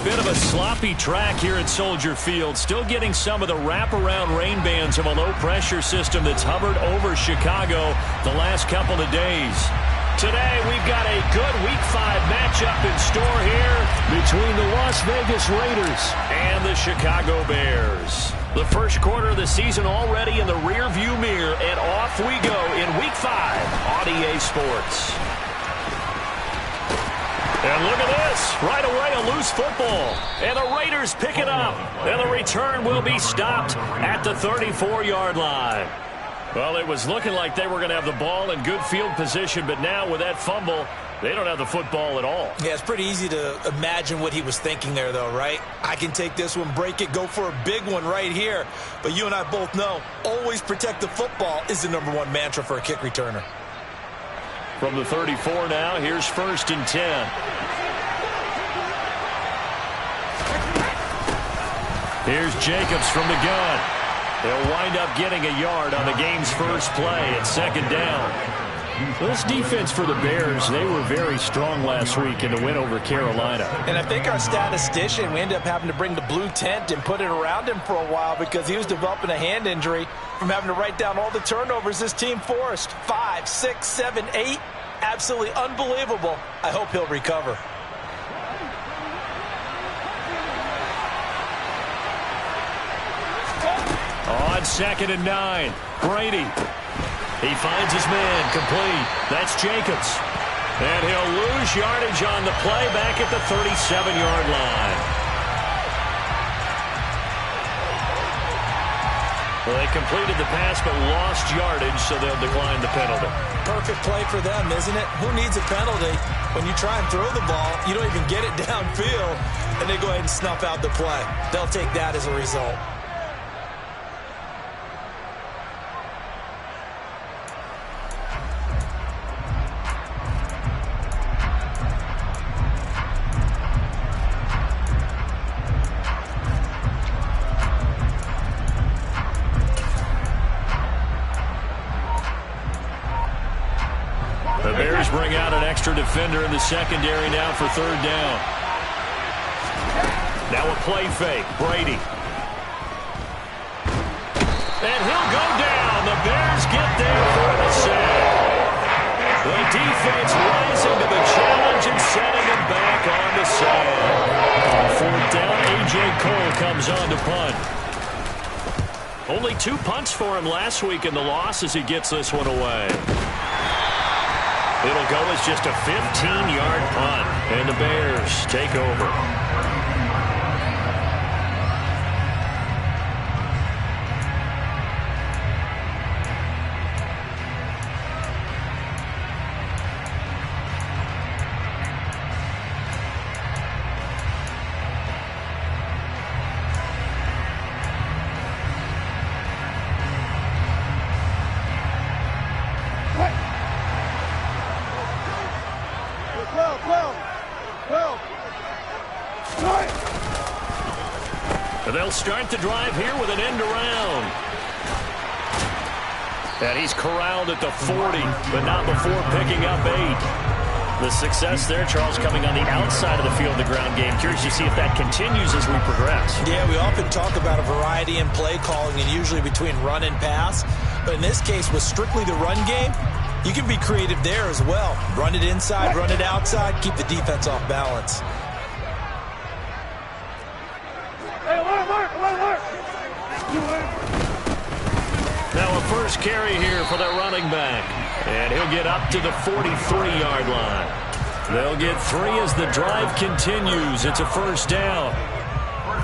bit of a sloppy track here at Soldier Field. Still getting some of the wraparound rain bands of a low-pressure system that's hovered over Chicago the last couple of days. Today, we've got a good Week 5 matchup in store here between the Las Vegas Raiders and the Chicago Bears. The first quarter of the season already in the rearview mirror, and off we go in Week 5 on EA Sports. And look at this. Right away, a loose football. And the Raiders pick it up. And the return will be stopped at the 34-yard line. Well, it was looking like they were going to have the ball in good field position, but now with that fumble, they don't have the football at all. Yeah, it's pretty easy to imagine what he was thinking there, though, right? I can take this one, break it, go for a big one right here. But you and I both know, always protect the football is the #1 mantra for a kick returner. From the 34 now, here's 1st and 10. Here's Jacobs from the gun. They'll wind up getting a yard on the game's first play at 2nd down. This defense for the Bears, they were very strong last week in the win over Carolina. And I think our statistician, we ended up having to bring the blue tent and put it around him for a while because he was developing a hand injury from having to write down all the turnovers this team forced. 5, 6, 7, 8. Absolutely unbelievable. I hope he'll recover. On 2nd and 9, Brady. He finds his man, complete. That's Jacobs. And he'll lose yardage on the play back at the 37-yard line. Well, they completed the pass but lost yardage, so they'll decline the penalty. Perfect play for them, isn't it? Who needs a penalty when you try and throw the ball, you don't even get it downfield, and they go ahead and snuff out the play. They'll take that as a result. Bring out an extra defender in the secondary now for 3rd down. Now a play fake. Brady. And he'll go down. The Bears get there for the save. The defense rising to the challenge and setting him back on the save. On 4th down, A.J. Cole comes on to punt. Only 2 punts for him last week in the loss as he gets this one away. It'll go as just a 15-yard punt, and the Bears take over. They'll start the drive here with an end around. And he's corralled at the 40, but not before picking up 8. The success there, Charles, coming on the outside of the field, the ground game. Curious to see if that continues as we progress. Yeah, we often talk about a variety in play calling and usually between run and pass. But in this case, with strictly the run game, you can be creative there as well. Run it inside, run it outside, keep the defense off balance. Now a first carry here for their running back. And he'll get up to the 43-yard line. They'll get 3 as the drive continues. It's a 1st down.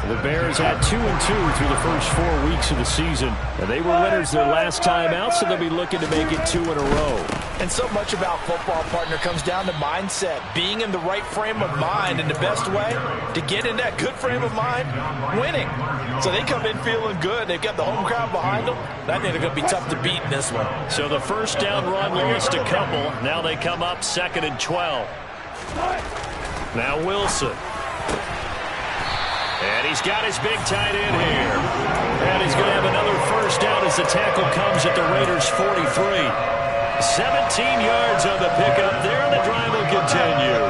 The Bears had 2-2 through the first 4 weeks of the season. And they were winners their last time out, so they'll be looking to make it 2 in a row. And so much about football, partner, comes down to mindset. Being in the right frame of mind, and the best way to get in that good frame of mind, winning. So they come in feeling good. They've got the home crowd behind them. I think they're going to be tough to beat in this one. So the 1st down run lost a couple. Now they come up 2nd and 12. Now Wilson. And he's got his big tight end here. And he's going to have another 1st down as the tackle comes at the Raiders' 43. 17 yards on the pickup there, and the drive will continue.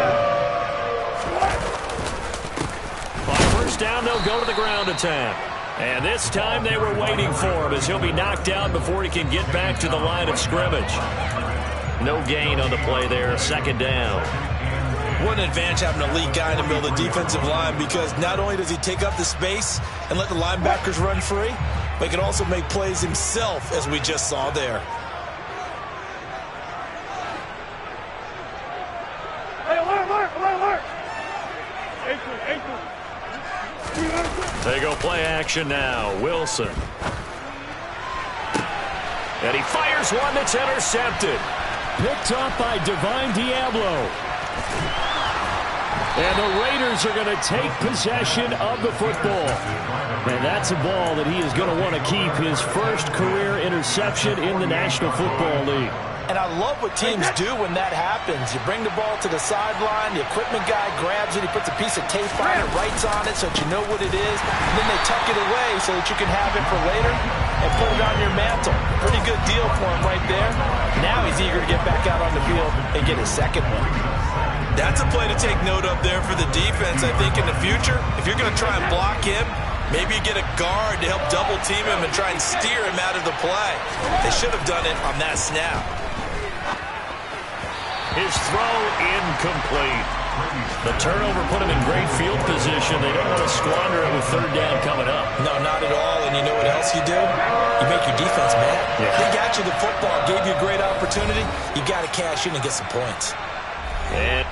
the ground attack. And this time they were waiting for him as he'll be knocked down before he can get back to the line of scrimmage. No gain on the play there, second down. What an advantage having a elite guy in the middle of the defensive line, because not only does he take up the space and let the linebackers run free, but he can also make plays himself, as we just saw there. They go play action now. Wilson. And he fires one that's intercepted. Picked off by Divine Diablo. And the Raiders are going to take possession of the football. And that's a ball that he is going to want to keep, his first career interception in the National Football League. And I love what teams do when that happens. You bring the ball to the sideline, the equipment guy grabs it, he puts a piece of tape on it, writes on it so that you know what it is, and then they tuck it away so that you can have it for later and put it on your mantle. Pretty good deal for him right there. Now he's eager to get back out on the field and get his second one. That's a play to take note of there for the defense. I think in the future, if you're going to try and block him, maybe you get a guard to help double team him and try and steer him out of the play. They should have done it on that snap. His throw incomplete. The turnover put him in great field position. They don't want to squander it with third down coming up. No, not at all. And you know what else you do? You make your defense mad. Yeah. They got you the football, gave you a great opportunity. You got to cash in and get some points. And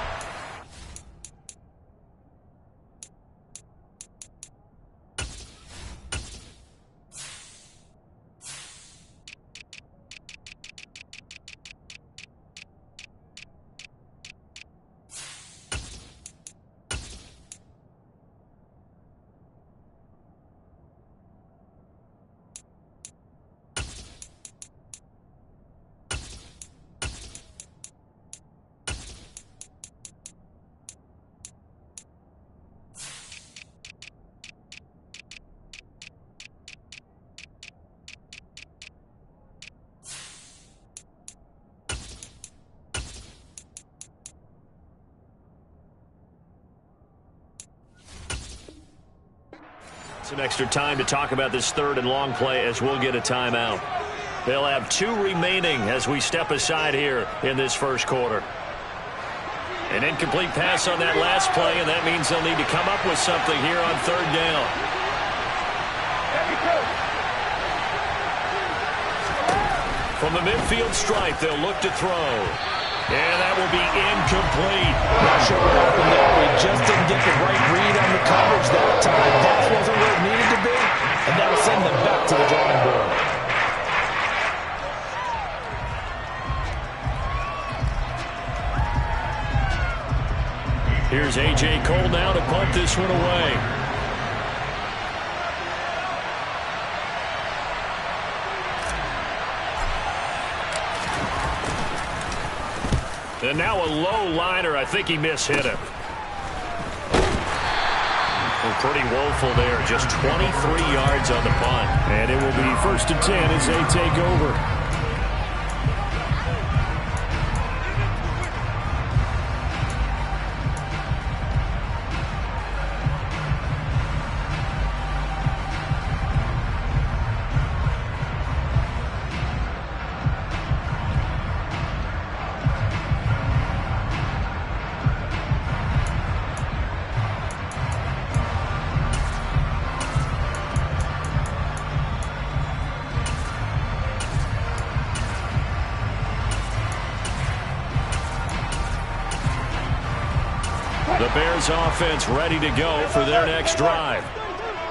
some extra time to talk about this third and long play as we'll get a timeout. They'll have 2 remaining as we step aside here in this first quarter. An incomplete pass on that last play, and that means they'll need to come up with something here on third down. From the midfield stripe, they'll look to throw. And that will be incomplete. Not sure what happened there. We just didn't get the right read on the coverage that time. Pass wasn't where it needed to be, and that'll send them back to the drawing board. Here's A.J. Cole now to punt this one away. And now a low liner. I think he mishit him. Well, pretty woeful there. Just 23 yards on the punt. And it will be 1st and 10 as they take over. The Bears offense ready to go for their next drive.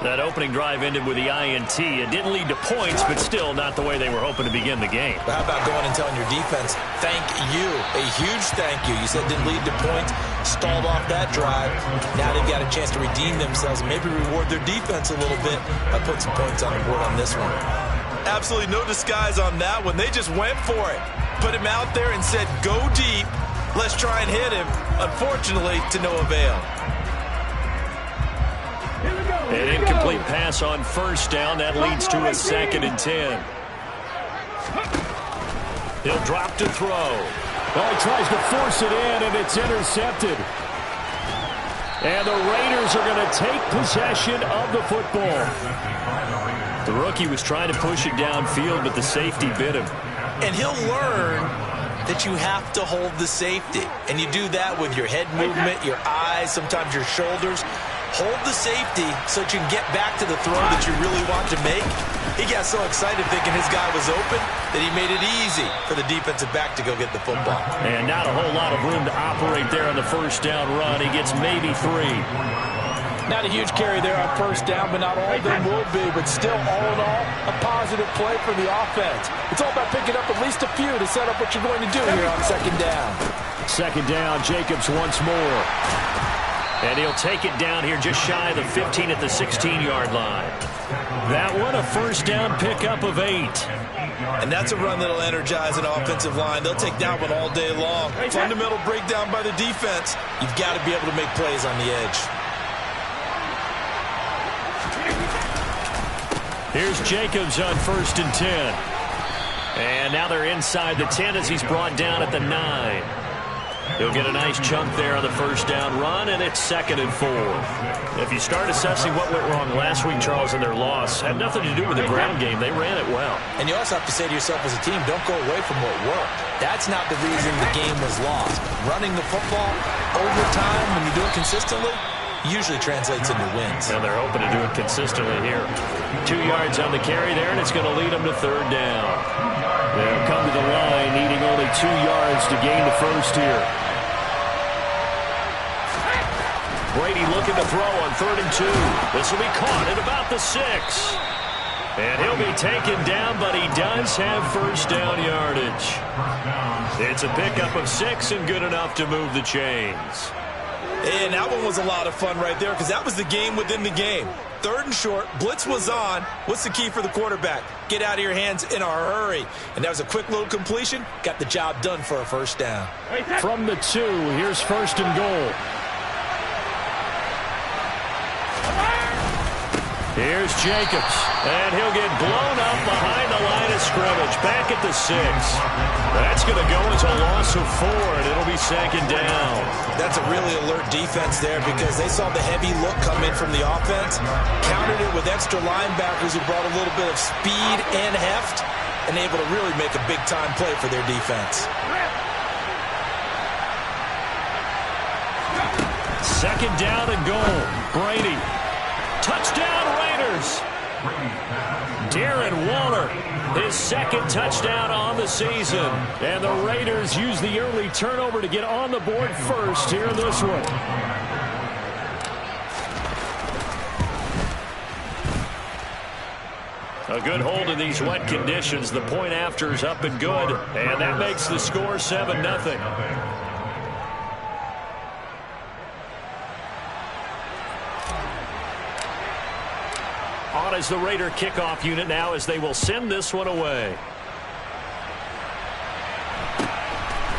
That opening drive ended with the INT. It didn't lead to points, but still not the way they were hoping to begin the game. But how about going and telling your defense, thank you, a huge thank you. You said didn't lead to points, stalled off that drive. Now they've got a chance to redeem themselves and maybe reward their defense a little bit by putting some points on the board on this one. Absolutely no disguise on that one. They just went for it. Put him out there and said, go deep. Let's try and hit him. Unfortunately, to no avail. An incomplete pass on first down. That leads to a 2nd and 10. He'll drop to throw. Well, he tries to force it in, and it's intercepted. And the Raiders are going to take possession of the football. The rookie was trying to push it downfield, but the safety bit him. And he'll learn that you have to hold the safety. And you do that with your head movement, your eyes, sometimes your shoulders. Hold the safety so that you can get back to the throw that you really want to make. He got so excited thinking his guy was open that he made it easy for the defensive back to go get the football. And not a whole lot of room to operate there on the first down run. He gets maybe 3. Not a huge carry there on first down, but not all of them will be. But still, all in all, a positive play for the offense. It's all about picking up at least a few to set up what you're going to do here on second down. Second down, Jacobs once more. And he'll take it down here just shy of the 15 at the 16-yard line. That one, a first down pickup of 8. And that's a run that'll energize an offensive line. They'll take that one all day long. Fundamental breakdown by the defense. You've got to be able to make plays on the edge. Here's Jacobs on first and 10. And now they're inside the 10 as he's brought down at the 9. He'll get a nice chunk there on the first down run, and it's 2nd and 4. If you start assessing what went wrong last week, Charles, in their loss, had nothing to do with the ground game. They ran it well. And you also have to say to yourself as a team, don't go away from what worked. That's not the reason the game was lost. Running the football over time, when you do it consistently, usually translates into wins. And they're hoping to do it consistently here. 2 yards on the carry there, and it's going to lead them to third down. They'll come to the line, needing only 2 yards to gain the first here. Brady looking to throw on 3rd and 2. This will be caught at about the 6. And he'll be taken down, but he does have first down yardage. It's a pickup of 6 and good enough to move the chains. And that one was a lot of fun right there because that was the game within the game. 3rd and short, blitz was on. What's the key for the quarterback? Get out of your hands in a hurry. And that was a quick little completion. Got the job done for a first down. From the 2, here's 1st and goal. Here's Jacobs, and he'll get blown up behind the line of scrimmage, back at the 6. That's going to go as a loss of 4, and it'll be 2nd down. That's a really alert defense there because they saw the heavy look come in from the offense, countered it with extra linebackers who brought a little bit of speed and heft, and able to really make a big-time play for their defense. 2nd down and goal. Brady. Touchdown, Raiders. Darren Waller, his 2nd touchdown on the season. And the Raiders use the early turnover to get on the board first here in this one. A good hold in these wet conditions. The point after is up and good. And that makes the score 7-0. On as the Raider kickoff unit now as they will send this one away.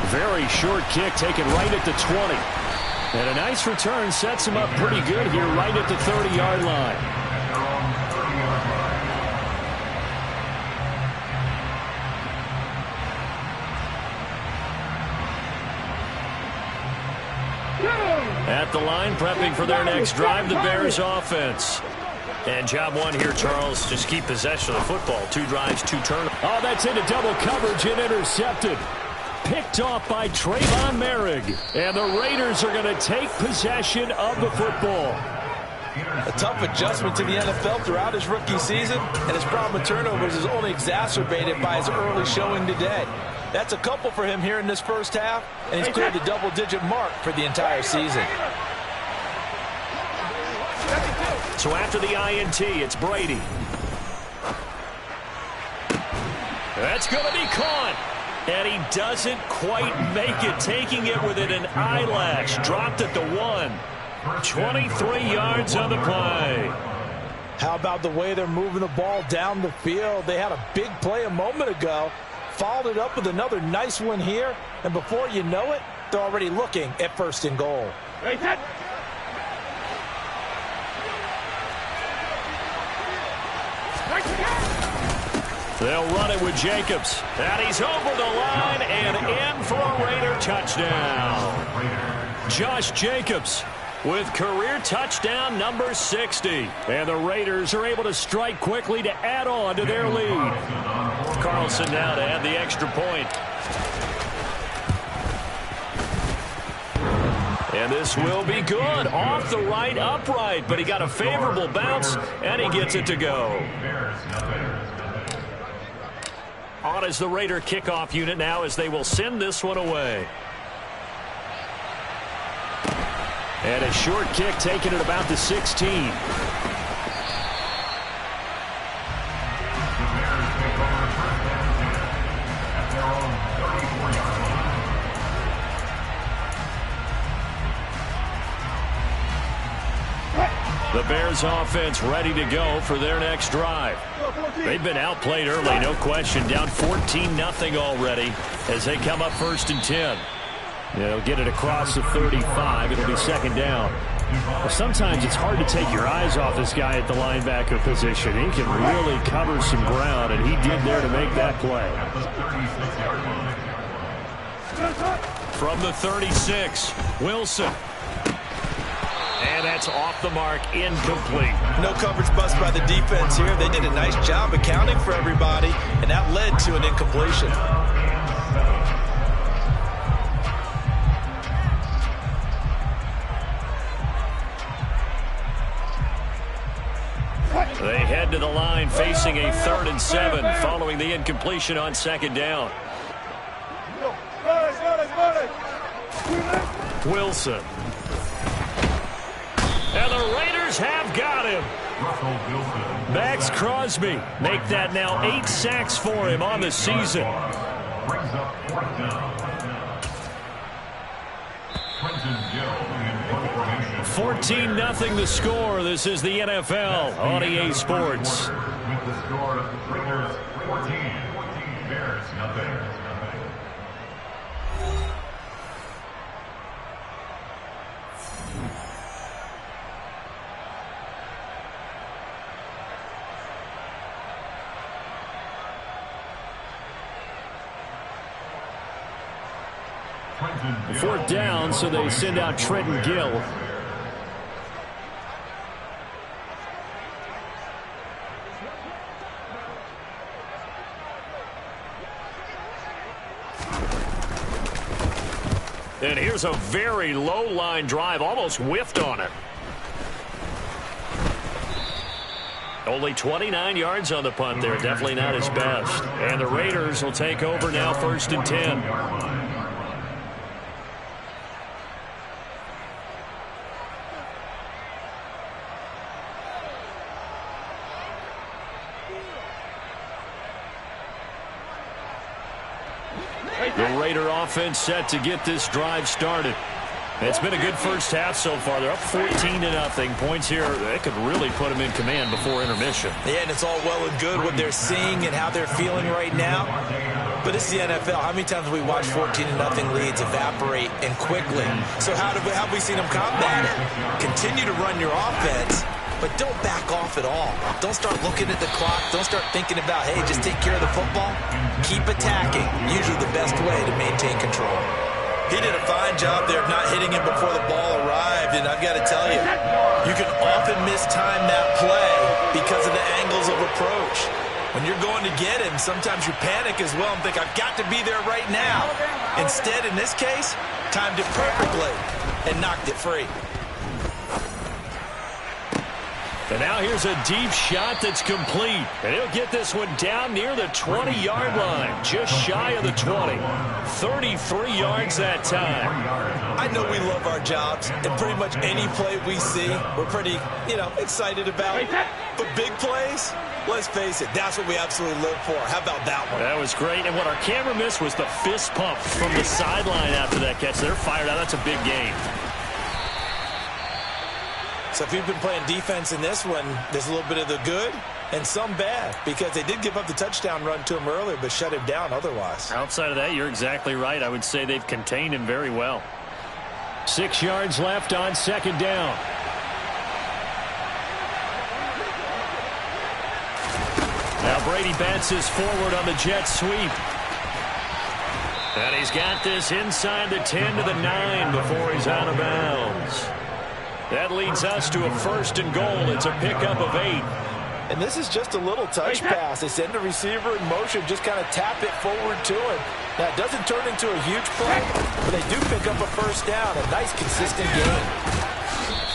Very short kick taken right at the 20. And a nice return sets him up pretty good here right at the 30-yard line. At the line, prepping for their next drive, the Bears offense. And job one here, Charles, just keep possession of the football. 2 drives, 2 turnovers. Oh, that's into double coverage and intercepted. Picked off by Trayvon Merrick. And the Raiders are going to take possession of the football. A tough adjustment to the NFL throughout his rookie season, and his problem with turnovers is only exacerbated by his early showing today. That's a couple for him here in this first half, and he's cleared the double-digit mark for the entire season. So after the INT, it's Brady. That's going to be caught. And he doesn't quite make it, taking it within an eyelash. Dropped at the 1. 23 yards on the play. How about the way they're moving the ball down the field? They had a big play a moment ago. Followed it up with another nice one here. And before you know it, they're already looking at 1st and goal. They'll run it with Jacobs. And he's over the line and in for a Raider touchdown. Josh Jacobs with career touchdown number 60. And the Raiders are able to strike quickly to add on to their lead. Carlson now to add the extra point. And this will be good. Off the right upright, but he got a favorable bounce, and he gets it to go. On is the Raider kickoff unit now as they will send this one away. And a short kick taken at about the 16. The Bears offense ready to go for their next drive. They've been outplayed early, no question. Down 14-0 already as they come up 1st and 10. They'll get it across the 35. It'll be 2nd down. Well, sometimes it's hard to take your eyes off this guy at the linebacker position. He can really cover some ground, and he did there to make that play. From the 36, Wilson. And that's off the mark, incomplete. No coverage bust by the defense here. They did a nice job accounting for everybody, and that led to an incompletion. They head to the line facing a 3rd and 7 following the incompletion on 2nd down. Wilson. And the Raiders have got him. Max Crosby make that now 8 sacks for him on the season. 14-0 the score. This is the NFL on EA Sports. With the score, Raiders 14, Bears nothing. Fourth down, so they send out Trenton Gill. And here's a very low line drive, almost whiffed on it. Only 29 yards on the punt there, definitely not his best. And the Raiders will take over now 1st and 10. The Raider offense set to get this drive started. It's been a good first half so far. They're up 14-0. Points here, they could really put them in command before intermission. Yeah, and it's all well and good what they're seeing and how they're feeling right now. But it's the NFL. How many times have we watched 14-0 leads evaporate and quickly? So how have we seen them combat it? Continue to run your offense, but don't back off at all. Don't start looking at the clock. Don't start thinking about, hey, just take care of the football. Keep attacking. Usually the best way to maintain control. He did a fine job there of not hitting him before the ball arrived, and I've got to tell you, you can often mistime that play because of the angles of approach. When you're going to get him, sometimes you panic as well and think, I've got to be there right now. Instead, in this case, timed it perfectly and knocked it free. And now here's a deep shot that's complete. And he'll get this one down near the 20-yard line, just shy of the 20. 33 yards that time. I know we love our jobs, and pretty much any play we see, we're pretty, excited about. But big plays, let's face it, that's what we absolutely live for. How about that one? That was great. And what our camera missed was the fist pump from the sideline after that catch. They're fired out. That's a big game. So if you've been playing defense in this one, there's a little bit of the good and some bad, because they did give up the touchdown run to him earlier, but shut him down otherwise. Outside of that, you're exactly right. I would say they've contained him very well. 6 yards left on 2nd down. Now Brady bounces forward on the jet sweep. And he's got this inside the 10 to the 9 before he's out of bounds. That leads us to a 1st and goal. It's a pickup of 8. And this is just a little touch pass. They send the receiver in motion, just kind of tap it forward to him. Now, it doesn't turn into a huge play, but they do pick up a 1st down. A nice, consistent game.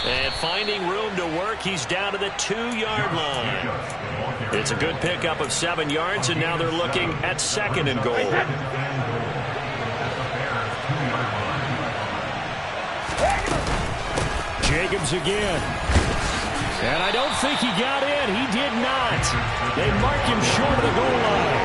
And finding room to work, he's down to the 2-yard line. It's a good pickup of 7 yards, and now they're looking at 2nd and goal. Jacobs again. And I don't think he got in. He did not. They mark him short of the goal line.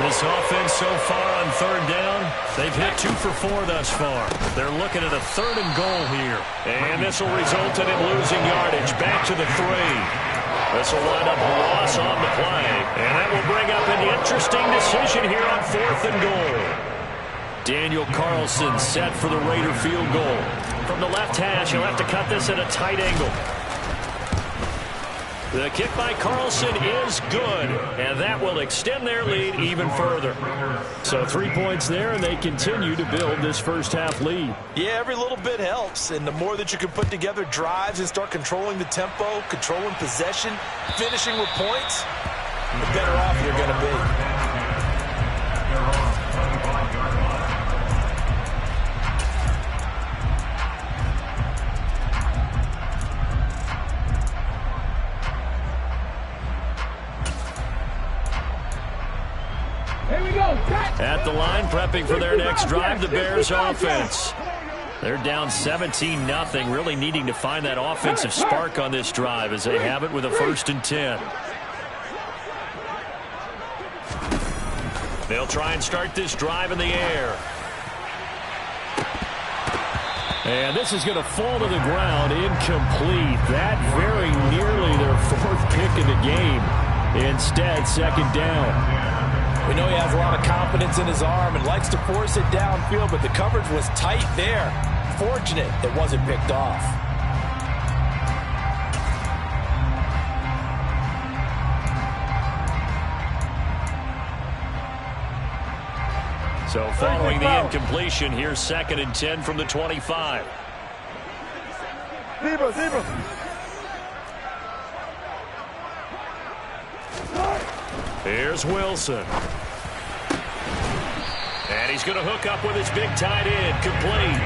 This offense so far on 3rd down, they've hit 2 for 4 thus far. They're looking at a 3rd and goal here. And this will result in him losing yardage. Back to the 3. This will wind up a loss on the play. And that will bring up an interesting decision here on 4th and goal. Daniel Carlson set for the Raider field goal. From the left hash, he'll have to cut this at a tight angle. The kick by Carlson is good, and that will extend their lead even further. So 3 points there, and they continue to build this first-half lead. Yeah, every little bit helps, and the more that you can put together drives and start controlling the tempo, controlling possession, finishing with points, the better off you're going to be. At the line, prepping for their next drive, the Bears offense. They're down 17-0, really needing to find that offensive spark on this drive as they have it with a 1st and 10. They'll try and start this drive in the air. And this is going to fall to the ground, incomplete. That very nearly their 4th pick of the game. Instead, 2nd down. We know he has a lot of confidence in his arm and likes to force it downfield, but the coverage was tight there. Fortunate it wasn't picked off. So following the incompletion, here's 2nd and 10 from the 25. Zebra. Here's Wilson. And he's going to hook up with his big tight end, complete.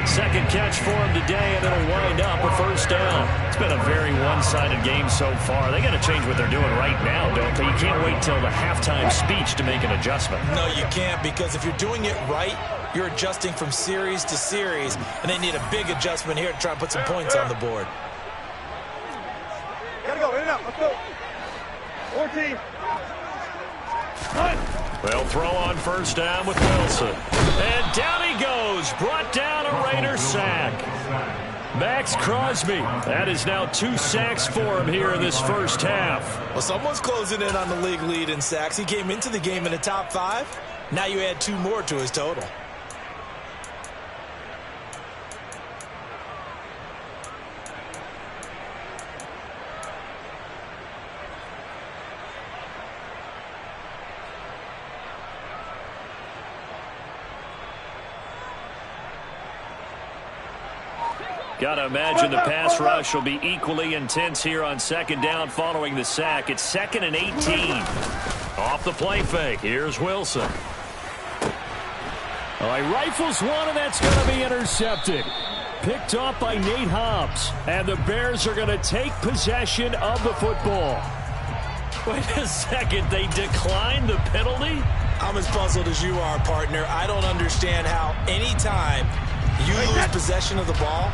2nd catch for him today, and it'll wind up a 1st down. It's been a very one-sided game so far. They got to change what they're doing right now, don't they? You can't wait till the halftime speech to make an adjustment. No, you can't, because if you're doing it right, you're adjusting from series to series, and they need a big adjustment here to try and put some points on the board. Gotta go, in and out, let's go. 14. They'll throw on 1st down with Wilson. And down he goes. Brought down a Raider sack. Max Crosby. That is now 2 sacks for him here in this first half. Well, someone's closing in on the league lead in sacks. He came into the game in the top 5. Now you add 2 more to his total. Got to imagine the pass rush will be equally intense here on 2nd down following the sack. It's 2nd and 18. Off the play fake. Here's Wilson. Oh, he rifles one, and that's going to be intercepted. Picked off by Nate Hobbs. And the Bears are going to take possession of the football. Wait a second. They declined the penalty? I'm as puzzled as you are, partner. I don't understand how any time you lose possession of the ball,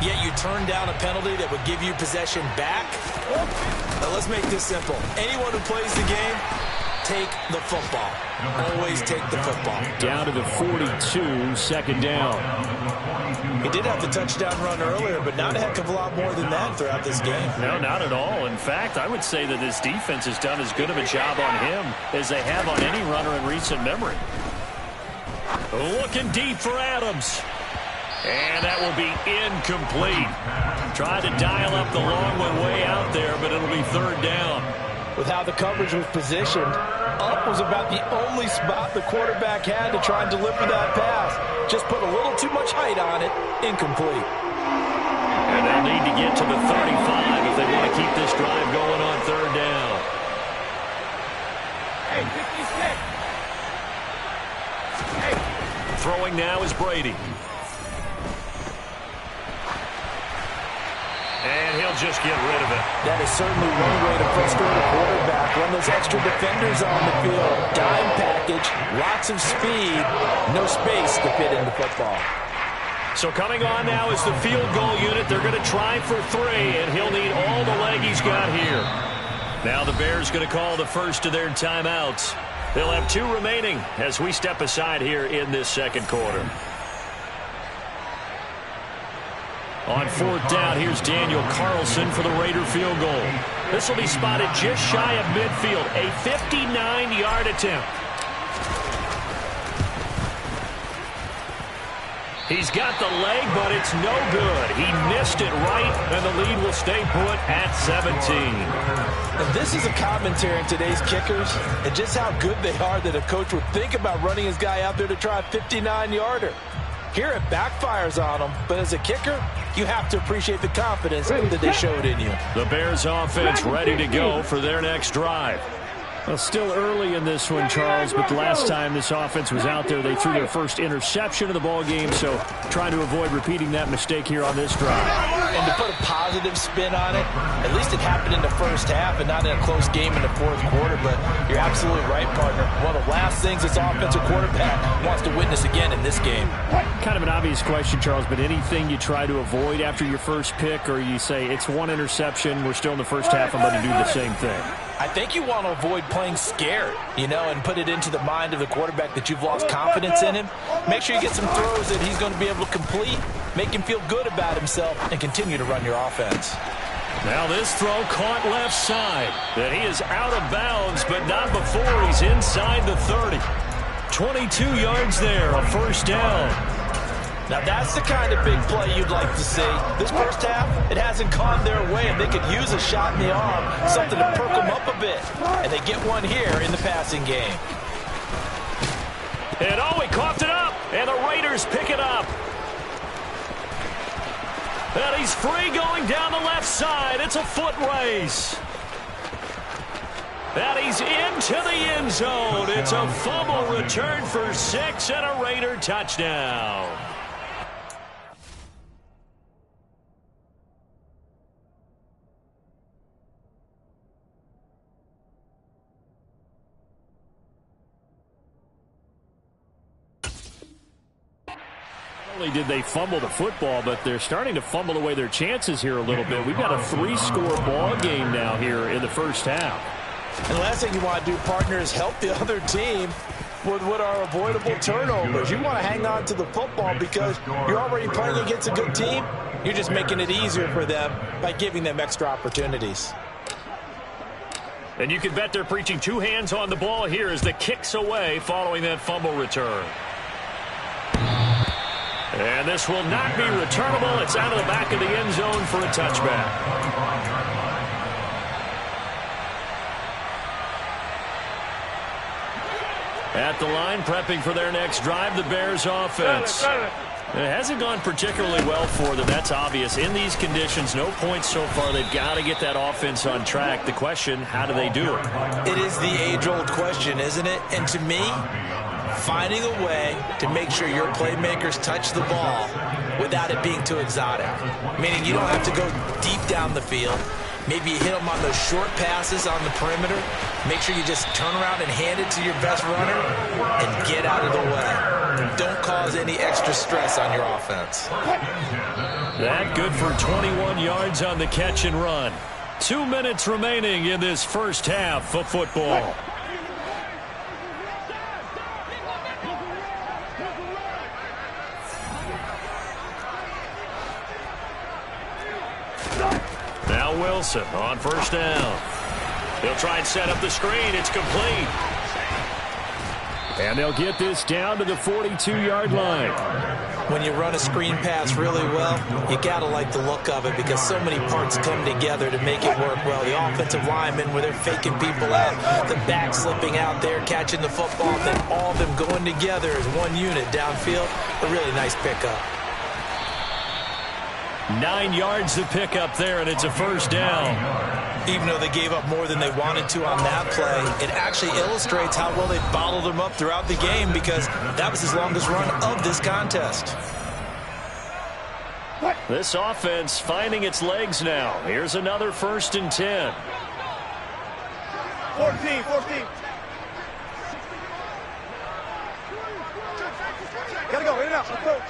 yet you turn down a penalty that would give you possession back. Now let's make this simple. Anyone who plays the game, take the football. Always take the football. Down to the 42, 2nd down. He did have the touchdown run earlier, but not a heck of a lot more than that throughout this game. No, not at all. In fact, I would say that this defense has done as good of a job on him as they have on any runner in recent memory. Looking deep for Adams. And that will be incomplete. Tried to dial up the long one way out there, but it'll be 3rd down. With how the coverage was positioned, up was about the only spot the quarterback had to try and deliver that pass. Just put a little too much height on it. Incomplete. And they'll need to get to the 35 if they want to keep this drive going on third down. Throwing now is Brady. And he'll just get rid of it. That is certainly one way to frustrate a quarterback. Run those extra defenders on the field. Dime package, lots of speed, no space to fit into football. So coming on now is the field goal unit. They're going to try for 3, and he'll need all the leg he's got here. Now the Bears going to call the first of their timeouts. They'll have 2 remaining as we step aside here in this second quarter. On fourth down, here's Daniel Carlson for the Raider field goal. This will be spotted just shy of midfield, a 59-yard attempt. He's got the leg, but it's no good. He missed it right, and the lead will stay put at 17. And this is a commentary on today's kickers and just how good they are that a coach would think about running his guy out there to try a 59-yarder. Here it backfires on him, but as a kicker, you have to appreciate the confidence that they showed in you. The Bears offense ready to go for their next drive. Well, still early in this one, Charles, but the last time this offense was out there, they threw their first interception of the ball game, so trying to avoid repeating that mistake here on this drive. And to put a positive spin on it, at least it happened in the first half and not in a close game in the fourth quarter, but you're absolutely right, partner. One of the last things this offensive quarterback wants to witness again in this game. Kind of an obvious question, Charles, but anything you try to avoid after your first pick, or you say it's one interception, we're still in the first half, I'm going to do the same thing? I think you want to avoid playing scared, and put it into the mind of the quarterback that you've lost confidence in him. Make sure you get some throws that he's going to be able to complete, make him feel good about himself, and continue to run your offense. Now this throw caught left side. And he is out of bounds, but not before he's inside the 30. 22 yards there, a first down. Now that's the kind of big play you'd like to see. This first half, it hasn't gone their way, and they could use a shot in the arm, something to perk them up a bit. And they get one here in the passing game. And he coughed it up, and the Raiders pick it up. And he's free going down the left side. It's a foot race. And he's into the end zone. It's a fumble return for 6 and a Raider touchdown. Not only did they fumble the football, but they're starting to fumble away their chances here a little bit. We've got a 3-score ball game now here in the first half. And the last thing you want to do, partner, is help the other team with what are avoidable turnovers. You want to hang on to the football because you're already playing against a good team. You're just making it easier for them by giving them extra opportunities. And you can bet they're preaching 2 hands on the ball here as the kick's away following that fumble return. And this will not be returnable. It's out of the back of the end zone for a touchback. At the line, prepping for their next drive, the Bears offense. It hasn't gone particularly well for them. That's obvious. In these conditions, no points so far. They've got to get that offense on track. The question, how do they do it? It is the age-old question, isn't it? And to me, finding a way to make sure your playmakers touch the ball without it being too exotic. Meaning you don't have to go deep down the field. Maybe you hit them on those short passes on the perimeter. Make sure you just turn around and hand it to your best runner and get out of the way. Don't cause any extra stress on your offense. That good for 21 yards on the catch and run. 2 minutes remaining in this first half of football. Now Wilson on first down. He'll try and set up the screen. It's complete. And they'll get this down to the 42-yard line. When you run a screen pass really well, you got to like the look of it because so many parts come together to make it work well. The offensive linemen, where they're faking people out, the back slipping out there, catching the football, and then all of them going together as one unit downfield. A really nice pickup. 9 yards to pick up there, and it's a first down. Even though they gave up more than they wanted to on that play, it actually illustrates how well they bottled them up throughout the game, because that was his longest run of this contest. This offense finding its legs now. Here's another 1st and 10. 14. Gotta go, in and out. Let's go.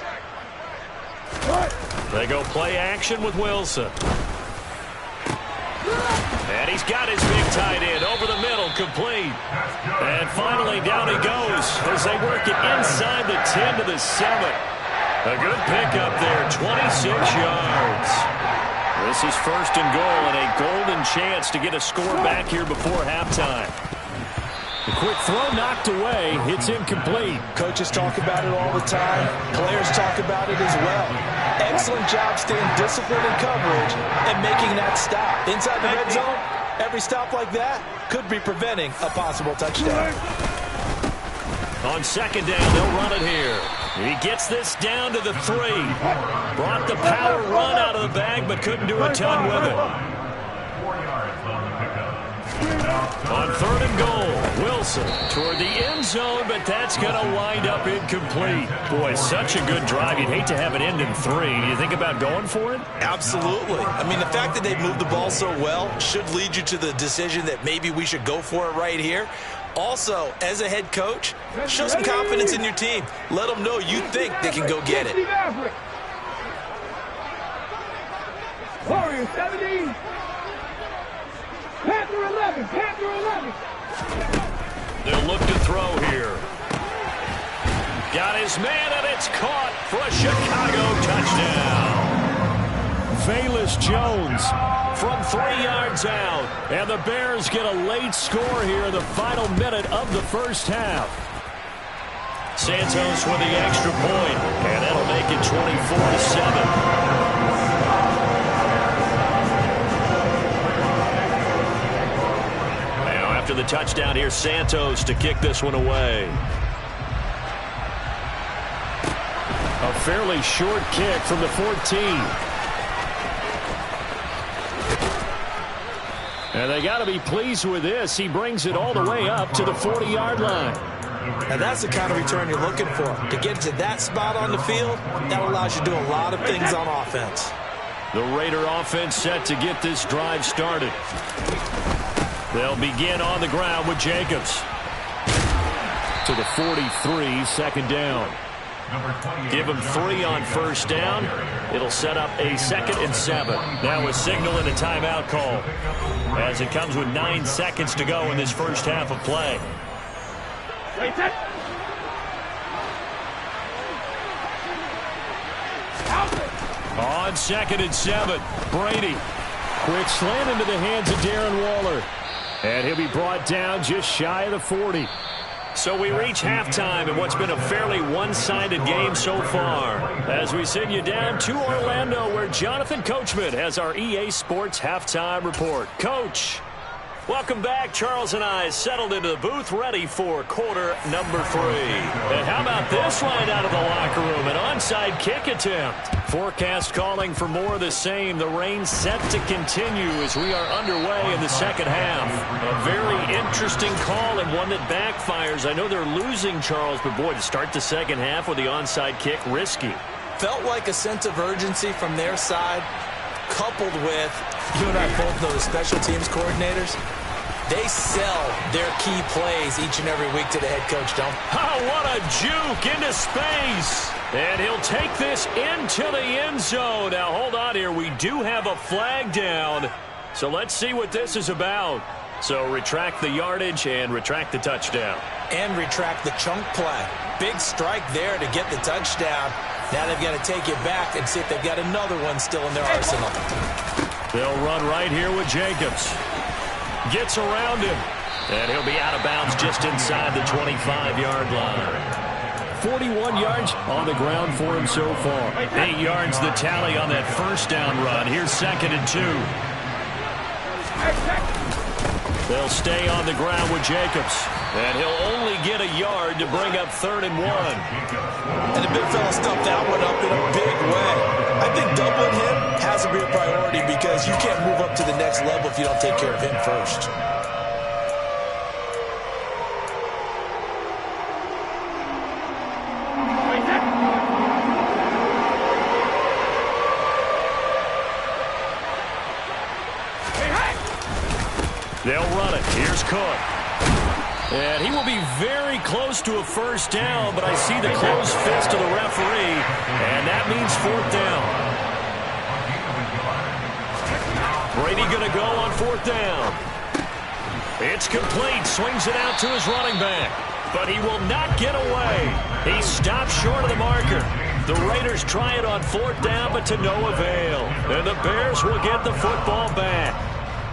They go play action with Wilson. And he's got his big tight end over the middle, complete. And finally down he goes as they work it inside the 10 to the 7. A good pickup there, 26 yards. This is 1st and goal and a golden chance to get a score back here before halftime. The quick throw knocked away. It's incomplete. Coaches talk about it all the time. Players talk about it as well. Excellent job staying disciplined in coverage and making that stop. Inside the red zone, every stop like that could be preventing a possible touchdown. On 2nd down, they'll run it here. He gets this down to the 3. Brought the power run out of the bag, but couldn't do a ton with it. 4 yards on the pickup. On 3rd and goal, Wilson toward the end zone, but that's going to wind up incomplete. Boy, such a good drive. You'd hate to have it end in 3. Do you think about going for it? Absolutely. I mean, the fact that they moved the ball so well should lead you to the decision that maybe we should go for it right here. Also, as a head coach, show some confidence in your team. Let them know you think they can go get it. Warriors 17. Panther 11. They'll look to throw here. Got his man, and it's caught for a Chicago touchdown. Velus Jones from 3 yards out. And the Bears get a late score here in the final minute of the first half. Santos with the extra point, and that'll make it 24-7. After the touchdown, here's Santos to kick this one away. A fairly short kick from the 14. And they got to be pleased with this. He brings it all the way up to the 40-yard line. And that's the kind of return you're looking for. To get to that spot on the field, that allows you to do a lot of things on offense. The Raider offense set to get this drive started. They'll begin on the ground with Jacobs. To the 43, 2nd down. Give him 3 on 1st down. It'll set up a 2nd and 7. Now a signal and a timeout call, as it comes with 9 seconds to go in this first half of play. On 2nd and 7, Brady. Quick slant into the hands of Darren Waller. And he'll be brought down just shy of the 40. So we reach halftime in what's been a fairly one-sided game so far, as we send you down to Orlando, where Jonathan Coachman has our EA Sports halftime report. Coach, welcome back. Charles and I settled into the booth, ready for quarter number 3. And how about this line out of the locker room? An onside kick attempt. Forecast calling for more of the same. The rain set to continue as we are underway in the second half. A very interesting call, and one that backfires. I know they're losing, Charles, but boy, to start the second half with the onside kick, risky. Felt like a sense of urgency from their side, coupled with, you and I both know the special teams coordinators. They sell their key plays each and every week to the head coach, don't they? Oh, what a juke into space. And he'll take this into the end zone. Now, hold on here. We do have a flag down. So let's see what this is about. So retract the yardage and retract the touchdown. And retract the chunk play. Big strike there to get the touchdown. Now they've got to take it back and see if they've got another one still in their arsenal. They'll run right here with Jacobs. Gets around him. And he'll be out of bounds just inside the 25-yard line. 41 yards on the ground for him so far. 8 yards the tally on that first down run. Here's 2nd and 2. They'll stay on the ground with Jacobs. And he'll only get a yard to bring up 3rd and 1. And the big fella stuffed that one up in a big way. I think doubling him has to be a priority because you can't move up to the next level if you don't take care of him first. They'll run it. Here's Cook. And he will be very close to a first down, but I see the closed fist of the referee, and that means 4th down. Brady going to go on 4th down. It's complete. Swings it out to his running back, but he will not get away. He stops short of the marker. The Raiders try it on 4th down, but to no avail. And the Bears will get the football back.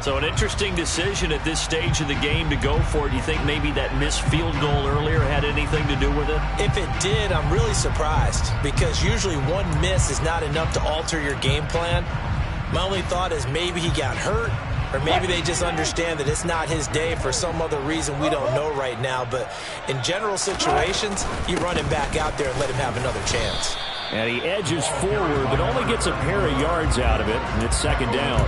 So an interesting decision at this stage of the game to go for it. Do you think maybe that missed field goal earlier had anything to do with it? If it did, I'm really surprised because usually one miss is not enough to alter your game plan. My only thought is maybe he got hurt or maybe they just understand that it's not his day for some other reason we don't know right now. But in general situations, you run him back out there and let him have another chance. And he edges forward but only gets a pair of yards out of it, and it's 2nd down.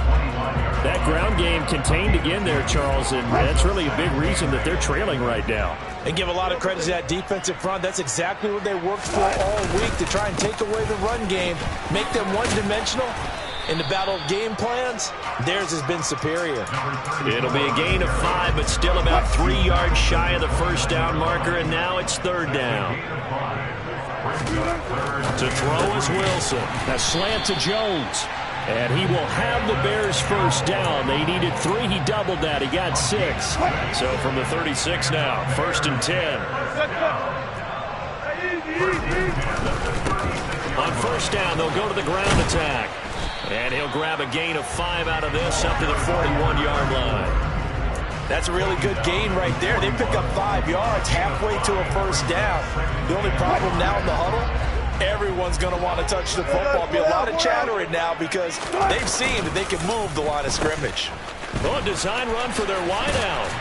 That ground game contained again there, Charles, and that's really a big reason that they're trailing right now. And give a lot of credit to that defensive front. That's exactly what they worked for all week, to try and take away the run game, make them one-dimensional. In the battle of game plans, theirs has been superior. It'll be a gain of 5, but still about 3 yards shy of the first down marker, and now it's 3rd down. To throw is Wilson. A slant to Jones. And he will have the Bears first down. They needed 3. He doubled that. He got 6. So from the 36 now, 1st and 10. On 1st down, they'll go to the ground attack. And he'll grab a gain of 5 out of this up to the 41-yard line. That's a really good gain right there. They pick up 5 yards halfway to a first down. The only problem now in the huddle, everyone's going to want to touch the football. Be a lot of chattering now because they've seen that they can move the line of scrimmage. Well, a design run for their wideout.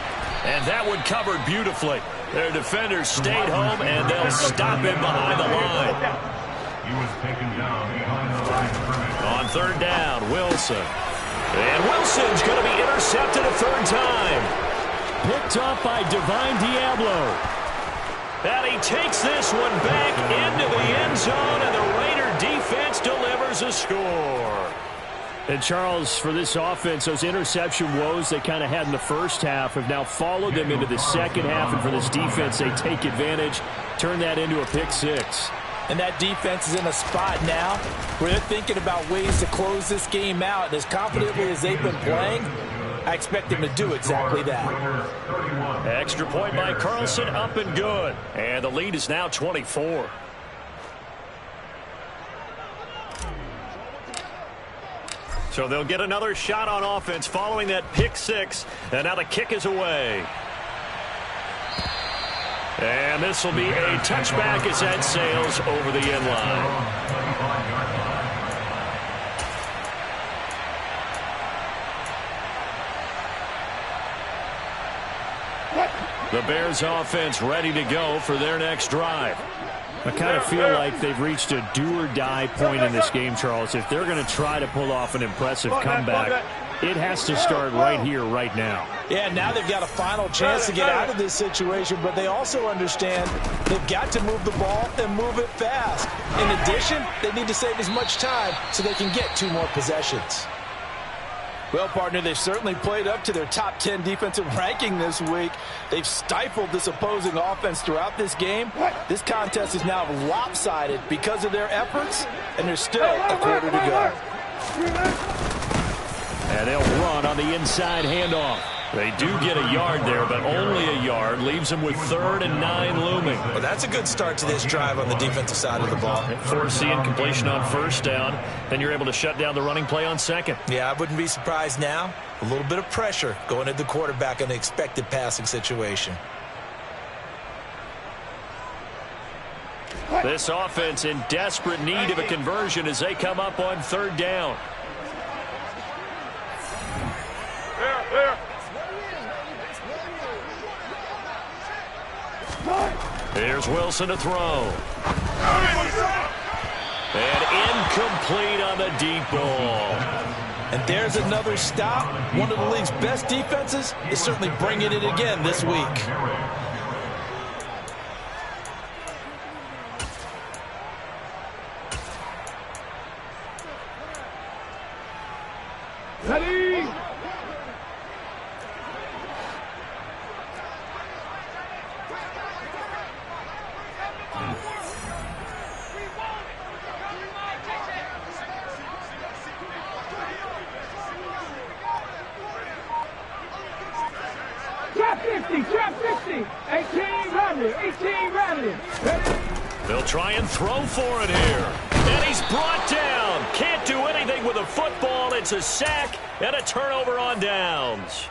And that one covered beautifully. Their defenders stayed home, and they'll stop him behind the line. He was taken down behind the line of scrimmage. On 3rd down, Wilson. And Wilson's going to be intercepted a 3rd time. Picked up by Divine Diablo. And he takes this one back into the end zone, and the Raider defense delivers a score. And, Charles, for this offense, those interception woes they kind of had in the first half have now followed them into the second half, and for this defense, they take advantage, turn that into a pick 6. And that defense is in a spot now where they're thinking about ways to close this game out. And as confidently as they've been playing, I expect them to do exactly that. Extra point by Carlson, up and good. And the lead is now 24. So they'll get another shot on offense following that pick 6. And now the kick is away. And this will be a touchback as that sails over the end line. The Bears offense ready to go for their next drive. I kind of feel like they've reached a do-or-die point in this game, Charles. If they're going to try to pull off an impressive comeback, it has to start right here, right now. Yeah, now they've got a final chance to get out of this situation, but they also understand they've got to move the ball and move it fast. In addition, they need to save as much time so they can get 2 more possessions. Well, partner, they've certainly played up to their top 10 defensive ranking this week. They've stifled this opposing offense throughout this game. This contest is now lopsided because of their efforts, and there's still a quarter to go. And they'll run on the inside handoff. They do get a yard there, but only a yard. Leaves them with 3rd and 9 looming. Well, that's a good start to this drive on the defensive side of the ball. Force incompletion on 1st down. Then you're able to shut down the running play on 2nd. Yeah, I wouldn't be surprised now. A little bit of pressure going at the quarterback in an expected passing situation. This offense in desperate need of a conversion as they come up on 3rd down. Here's Wilson to throw. And incomplete on the deep ball. And there's another stop. One of the league's best defenses is certainly bringing it again this week. Ready? Trap 50, trap 50. 18 rounded, 18 rounded. Ready? They'll try and throw for it here. And he's brought down. Can't do anything with a football. It's a sack and a turnover on downs.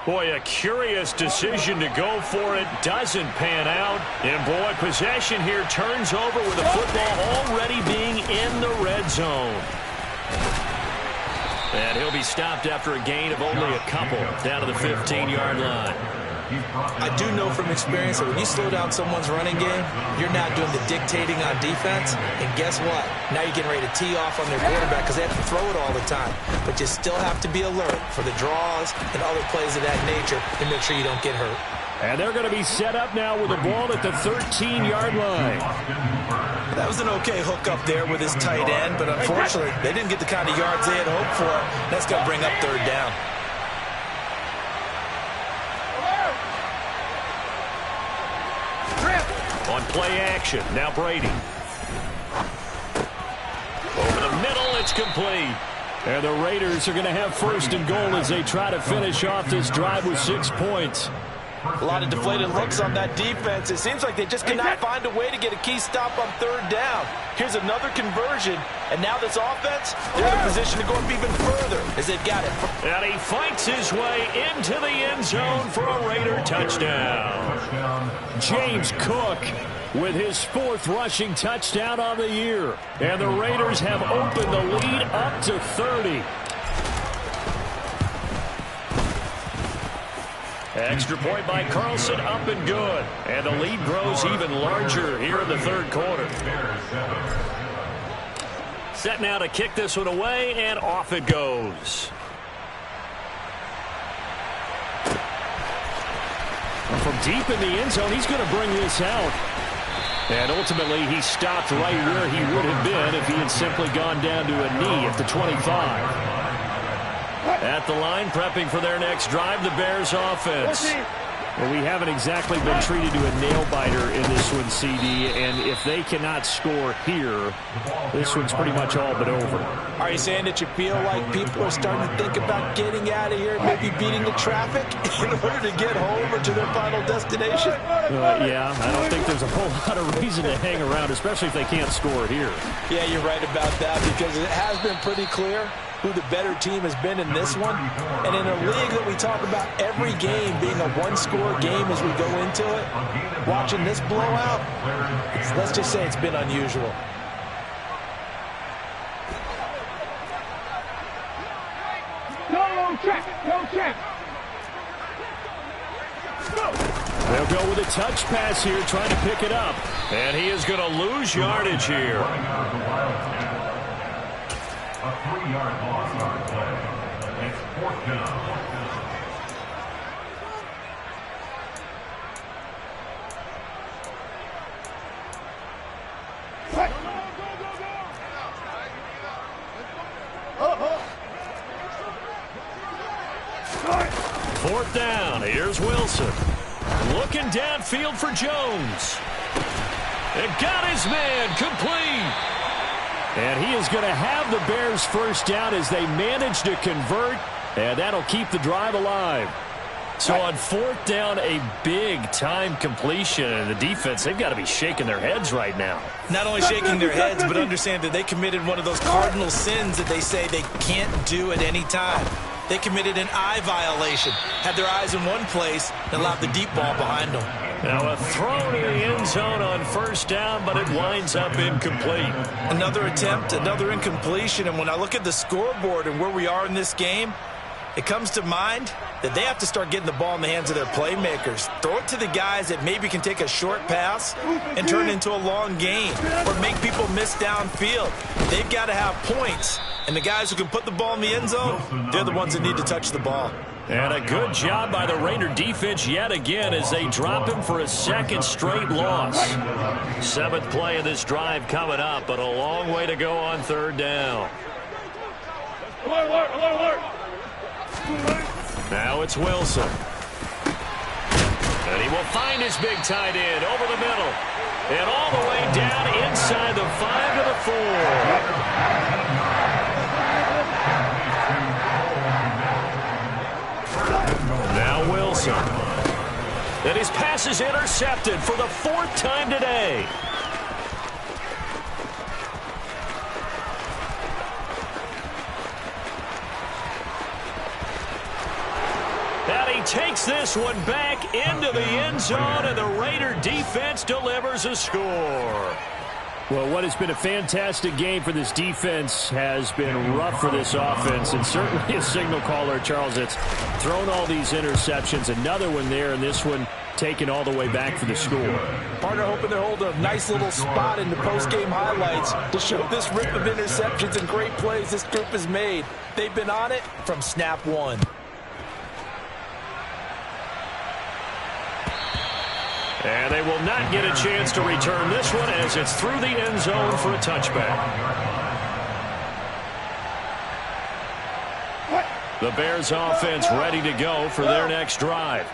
Boy, a curious decision to go for it. Doesn't pan out. And, boy, possession here turns over with the football already being in the red zone. And he'll be stopped after a gain of only a couple down to the 15-yard line. I do know from experience that when you slow down someone's running game, you're not doing the dictating on defense. And guess what? Now you're getting ready to tee off on their quarterback because they have to throw it all the time. But you still have to be alert for the draws and other plays of that nature to make sure you don't get hurt. And they're going to be set up now with the ball at the 13-yard line. That was an okay hook up there with his tight end, but unfortunately, they didn't get the kind of yards they had hoped for. That's going to bring up third down. On play action, now Brady. Over the middle, it's complete. And the Raiders are going to have first and goal as they try to finish off this drive with 6 points. A lot of deflated looks on that defense. It seems like they just cannot find a way to get a key stop on third down. Here's another conversion, and now this offense, they're in a position to go up even further as they've got it. And he fights his way into the end zone for a Raider touchdown. James Cook with his 4th rushing touchdown on the year. And the Raiders have opened the lead up to 30. Extra point by Carlson, up and good. And the lead grows even larger here in the third quarter. Set now to kick this one away, and off it goes. From deep in the end zone, he's going to bring this out. And ultimately, he stopped right where he would have been if he had simply gone down to a knee at the 25. At the line, prepping for their next drive, the Bears offense. Well, we haven't exactly been treated to a nail-biter in this one, CD, and if they cannot score here, this one's pretty much all but over. Are you saying that you feel like people are starting to think about getting out of here, maybe beating the traffic in order to get home or to their final destination? Yeah, I don't think there's a whole lot of reason to hang around, especially if they can't score here. Yeah, you're right about that, because it has been pretty clear who the better team has been in this one. And in a league that we talk about every game being a one-score game as we go into it, watching this blowout, let's just say it's been unusual. No check, no check. They'll go with a touch pass here, trying to pick it up. And he is going to lose yardage here. A 3-yard loss on play. It's 4th down. Fourth down. Here's Wilson. Looking downfield for Jones. And got his man complete. And he is going to have the Bears first down as they manage to convert. And that'll keep the drive alive. So on 4th down, a big-time completion. And the defense, they've got to be shaking their heads right now. Not only shaking their heads, but understand that they committed one of those cardinal sins that they say they can't do at any time. They committed an eye violation, had their eyes in one place, and allowed the deep ball behind them. Now a throw to the end zone on 1st down, but it winds up incomplete. Another attempt, another incompletion, and when I look at the scoreboard and where we are in this game, it comes to mind that they have to start getting the ball in the hands of their playmakers. Throw it to the guys that maybe can take a short pass and turn it into a long gain or make people miss downfield. They've got to have points, and the guys who can put the ball in the end zone, they're the ones that need to touch the ball. And a good job by the Raider defense yet again as they drop him for a second straight loss. 7th play of this drive coming up, but a long way to go on 3rd down. Alert. Now it's Wilson. And he will find his big tight end over the middle. And all the way down inside the 5 to the 4. Now Wilson. And his pass is intercepted for the 4th time today. And he takes this one back into the end zone, and the Raider defense delivers a score. Well, what has been a fantastic game for this defense has been rough for this offense, and certainly a signal caller, Charles, that's thrown all these interceptions. Another one there, and this one taken all the way back for the score. Partner hoping to hold a nice little spot in the post-game highlights to show this rip of interceptions and great plays this group has made. They've been on it from snap 1. And they will not get a chance to return this one as it's through the end zone for a touchback. The Bears offense ready to go for their next drive.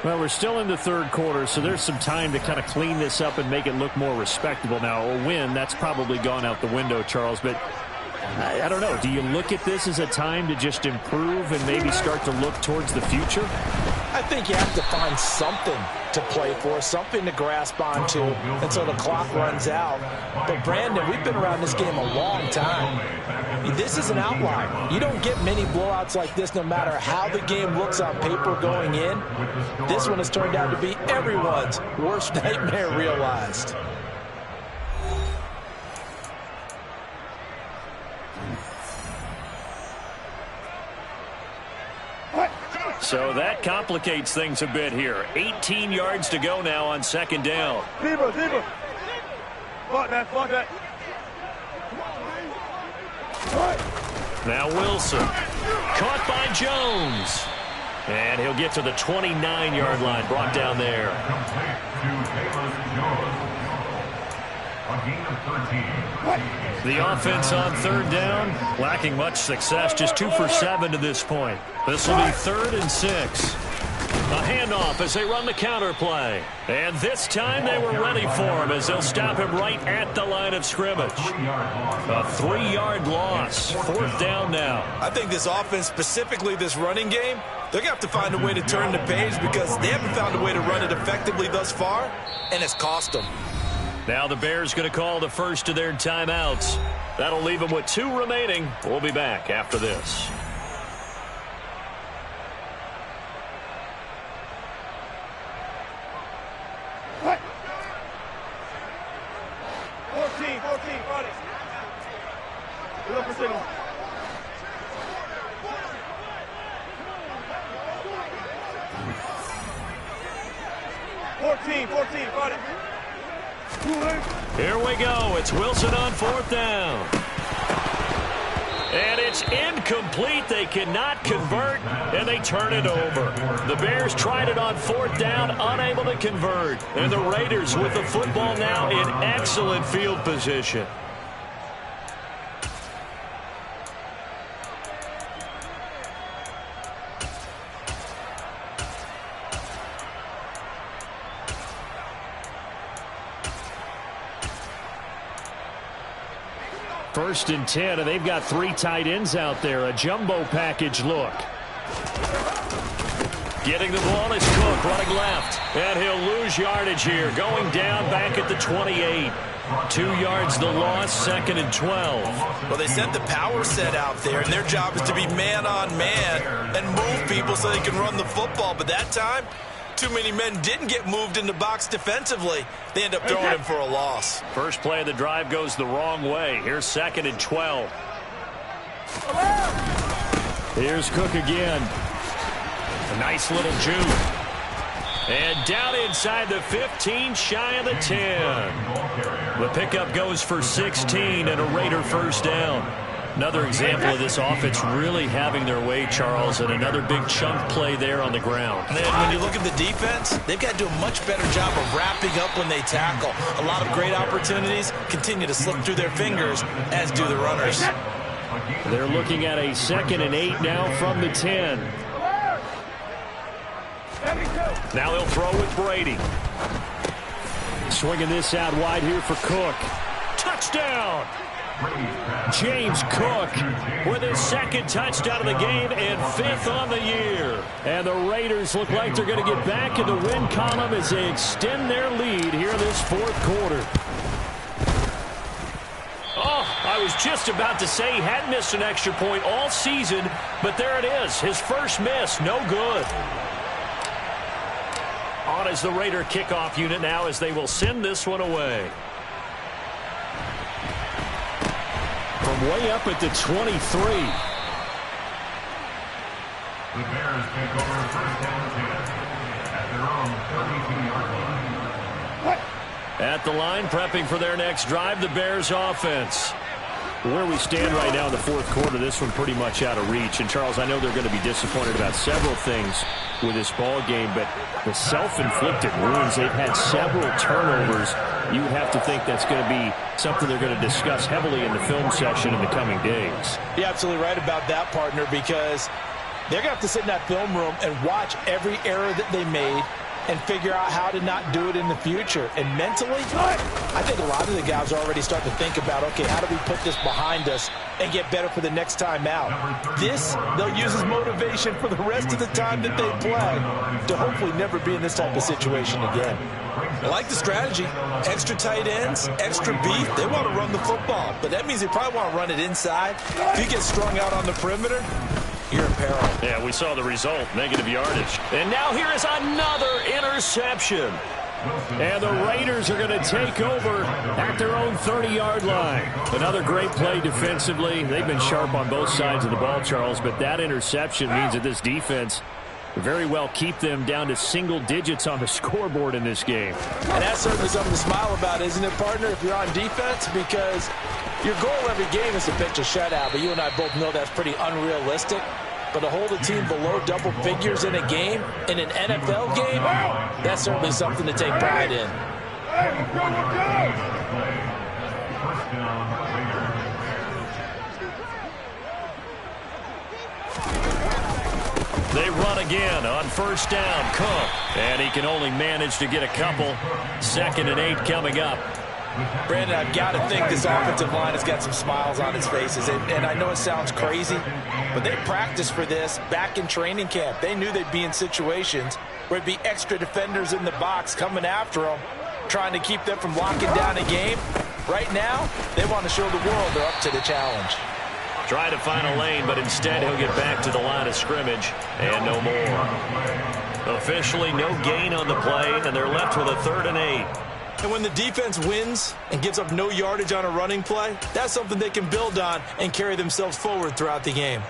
Well, we're still in the 3rd quarter, so there's some time to kind of clean this up and make it look more respectable. Now, a win, that's probably gone out the window, Charles, but I don't know. Do you look at this as a time to just improve and maybe start to look towards the future? I think you have to find something to play for, something to grasp onto until the clock runs out. But, Brandon, we've been around this game a long time. This is an outlier. You don't get many blowouts like this no matter how the game looks on paper going in. This one has turned out to be everyone's worst nightmare realized. So that complicates things a bit here. 18 yards to go now on 2nd down. Zebra. Fuck that. Now Wilson. Caught by Jones. And he'll get to the 29-yard line. Brought down there. The offense on 3rd down, lacking much success, just 2 for 7 to this point. This will be 3rd and 6. A handoff as they run the counter play. And this time they were ready for him as they'll stop him right at the line of scrimmage. A 3-yard loss. 4th down now. I think this offense, specifically this running game, they're going to have to find a way to turn the page because they haven't found a way to run it effectively thus far, and it's cost them. Now the Bears going to call the first of their timeouts. That'll leave them with 2 remaining. We'll be back after this. What? 14, got it. Good up for signal. 14, got it. Here we go. It's Wilson on 4th down. And it's incomplete. They cannot convert, and they turn it over. The Bears tried it on 4th down, unable to convert. And the Raiders with the football now in excellent field position. First and 10, and they've got 3 tight ends out there. A jumbo package look. Getting the ball is Cook, running left. And he'll lose yardage here, going down back at the 28. 2 yards the loss, 2nd and 12. Well, they sent the power set out there, and their job is to be man-on-man and move people so they can run the football. But that time, too many men didn't get moved in the box defensively. They end up throwing him for a loss. First play of the drive goes the wrong way. Here's 2nd and 12. Here's Cook again. A nice little juke. And down inside the 15, shy of the 10. The pickup goes for 16 and a Raider first down. Another example of this offense really having their way, Charles, and another big chunk play there on the ground. And when you look at the defense, they've got to do a much better job of wrapping up when they tackle. A lot of great opportunities continue to slip through their fingers, as do the runners. They're looking at a 2nd and 8 now from the 10. Now he'll throw with Brady. Swinging this out wide here for Cook. Touchdown! James Cook with his 2nd touchdown of the game and 5th on the year. And the Raiders look like they're going to get back in the win column as they extend their lead here in this 4th quarter. Oh, I was just about to say he hadn't missed an extra point all season, but there it is. His first miss, no good. On is the Raider kickoff unit now as they will send this one away. From way up at the 23. The Bears take over first down and 10 at their own 32-yard line. At the line, prepping for their next drive, the Bears offense. Where we stand right now in the 4th quarter, this one pretty much out of reach. And, Charles, I know they're going to be disappointed about several things with this ball game, but the self-inflicted wounds, they've had several turnovers. You have to think that's going to be something they're going to discuss heavily in the film session in the coming days. You're absolutely right about that, partner, because they're going to have to sit in that film room and watch every error that they made and figure out how to not do it in the future. And mentally, I think a lot of the guys are already starting to think about, okay, how do we put this behind us and get better for the next time out? This, they'll use as motivation for the rest of the time that they play to hopefully never be in this type of situation again. I like the strategy. Extra tight ends, extra beef. They want to run the football, but that means they probably want to run it inside. If you get strung out on the perimeter, you're in peril. Yeah, we saw the result, negative yardage. And now here is another interception. And the Raiders are going to take over at their own 30-yard line. Another great play defensively. They've been sharp on both sides of the ball, Charles, but that interception means that this defense very well keep them down to single digits on the scoreboard in this game. And that's certainly something to smile about, isn't it, partner, if you're on defense? Because your goal every game is to pitch a shutout, but you and I both know that's pretty unrealistic. But to hold a team below double figures in a game, in an NFL game, that's certainly something to take pride in. They run again on first down. Cook. And he can only manage to get a couple. 2nd and 8 coming up. Brandon, I've got to think this offensive line has got some smiles on its faces. And I know it sounds crazy, but they practiced for this back in training camp. They knew they'd be in situations where it'd be extra defenders in the box coming after them, trying to keep them from locking down a game. Right now, they want to show the world they're up to the challenge. Try to find a lane, but instead he'll get back to the line of scrimmage and no more. Officially no gain on the play, and they're left with a 3rd and 8. And when the defense wins and gives up no yardage on a running play, that's something they can build on and carry themselves forward throughout the game.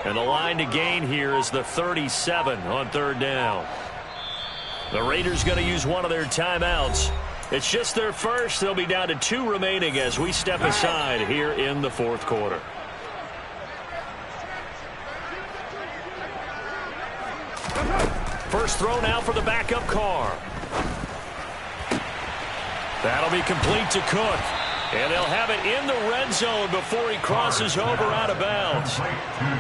And the line to gain here is the 37 on 3rd down. The Raiders going to use one of their timeouts. It's just their first. They'll be down to 2 remaining as we step aside here in the 4th quarter. First throw now for the backup Carr. That'll be complete to Cook. And they'll have it in the red zone before he crosses over out of bounds.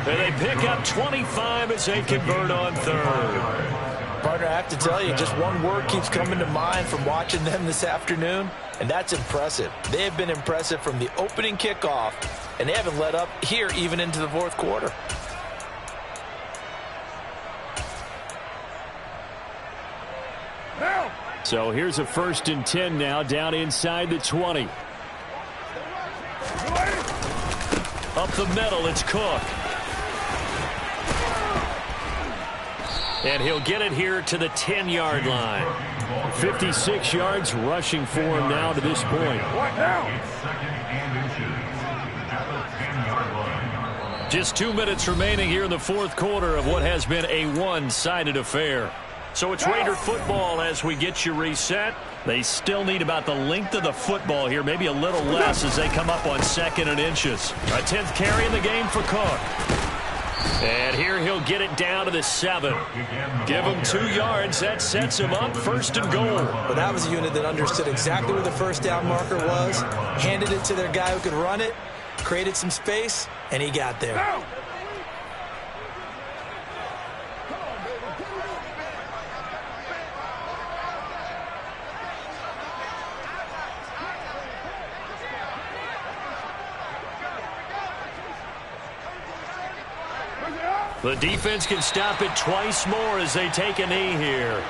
And they pick up 25 as they convert on 3rd. Partner, I have to tell you, just one word keeps coming to mind from watching them this afternoon, and that's impressive. They have been impressive from the opening kickoff, and they haven't let up here even into the 4th quarter. So here's a 1st and 10 now down inside the 20. Up the middle, it's Cook. And he'll get it here to the 10-yard line. 56 yards rushing for him now to this point. Just 2 minutes remaining here in the fourth quarter of what has been a one-sided affair. So it's Raider football as we get you reset. They still need about the length of the football here, maybe a little less as they come up on 2nd and inches. A 10th carry in the game for Cook. And here he'll get it down to the 7. Give him 2 yards. That sets him up 1st and goal. But that was a unit that understood exactly where the first down marker was, handed it to their guy who could run it, created some space, and he got there. The defense can stop it twice more as they take a knee here.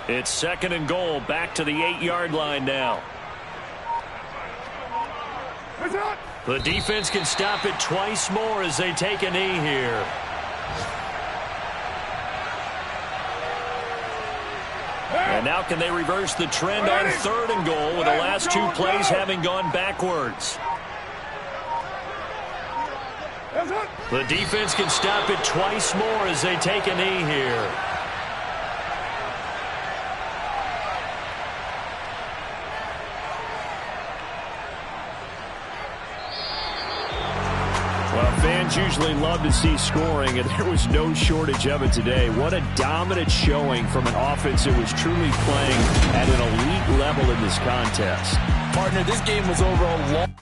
It's 2nd and goal, back to the 8-yard line now. The defense can stop it twice more as they take a knee here. And now can they reverse the trend on 3rd and goal with the last 2 plays having gone backwards? The defense can stop it twice more as they take a knee here. Well, fans usually love to see scoring, and there was no shortage of it today. What a dominant showing from an offense that was truly playing at an elite level in this contest. Partner, this game was over a long